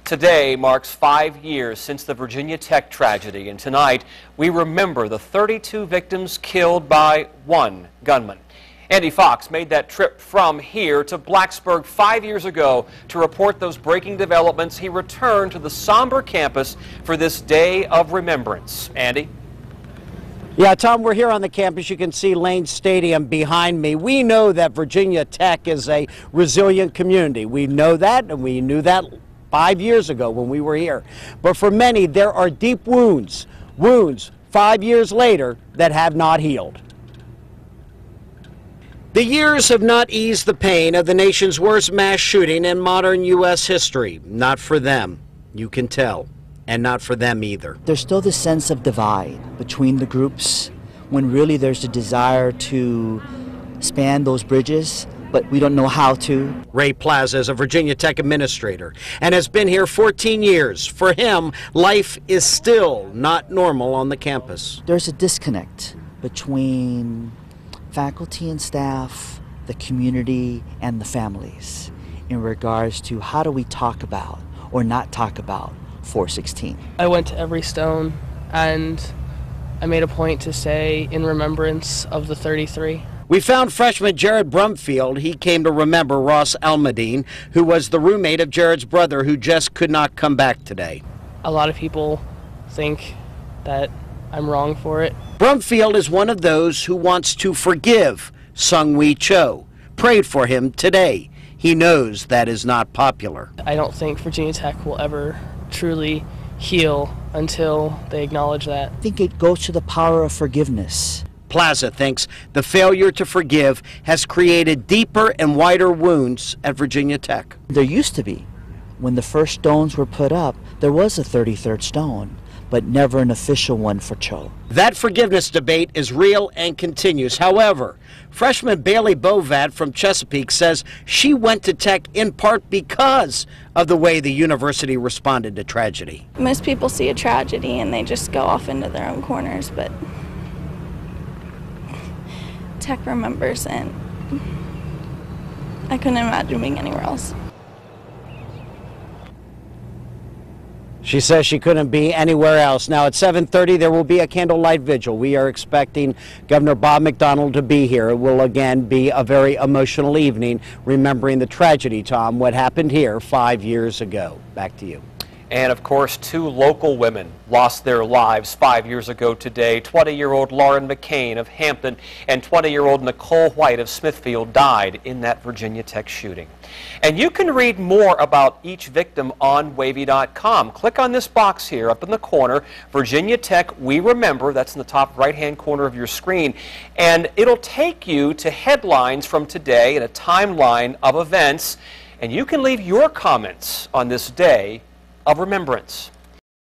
Today marks 5 years since the Virginia Tech tragedy, and tonight we remember the 32 victims killed by one gunman. Andy Fox made that trip from here to Blacksburg 5 years ago to report those breaking developments. He returned to the somber campus for this day of remembrance. Andy? Yeah, Tom, we're here on the campus. You can see Lane Stadium behind me. We know that Virginia Tech is a resilient community. We know that, and we knew that 5 years ago when we were here. But for many, there are deep wounds 5 years later that have not healed. The years have not eased the pain of the nation's worst mass shooting in modern U.S. history. Not for them, you can tell, and not for them either. There's still this sense of divide between the groups when really there's a desire to span those bridges, but we don't know how to. Ray Plaza is a Virginia Tech administrator and has been here 14 years. For him, life is still not normal on the campus. There's a disconnect between faculty and staff, the community, and the families in regards to how do we talk about or not talk about 416. I went to every stone and I made a point to say in remembrance of the 33. We found freshman Jared Brumfield. He came to remember Ross Almadine, who was the roommate of Jared's brother who just could not come back today. A lot of people think that I'm wrong for it. Brumfield is one of those who wants to forgive Sung-Wee Cho. Prayed for him today. He knows that is not popular. I don't think Virginia Tech will ever truly heal until they acknowledge that. I think it goes to the power of forgiveness. Plaza thinks the failure to forgive has created deeper and wider wounds at Virginia Tech. There used to be, when the first stones were put up, there was a 33rd stone, but never an official one for Cho. That forgiveness debate is real and continues. However, freshman Bailey Bovat from Chesapeake says she went to Tech in part because of the way the university responded to tragedy. Most people see a tragedy and they just go off into their own corners, but Tech remembers, and I couldn't imagine being anywhere else. She says she couldn't be anywhere else. Now at 7:30 there will be a candlelight vigil. We are expecting Governor Bob McDonnell to be here. It will again be a very emotional evening remembering the tragedy, Tom, what happened here 5 years ago. Back to you. And of course, 2 local women lost their lives 5 years ago today. 20-year-old Lauren McCain of Hampton and 20-year-old Nicole White of Smithfield died in that Virginia Tech shooting. And you can read more about each victim on wavy.com. Click on this box here up in the corner, Virginia Tech We Remember. That's in the top right-hand corner of your screen. And it'll take you to headlines from today and a timeline of events. And you can leave your comments on this day of remembrance.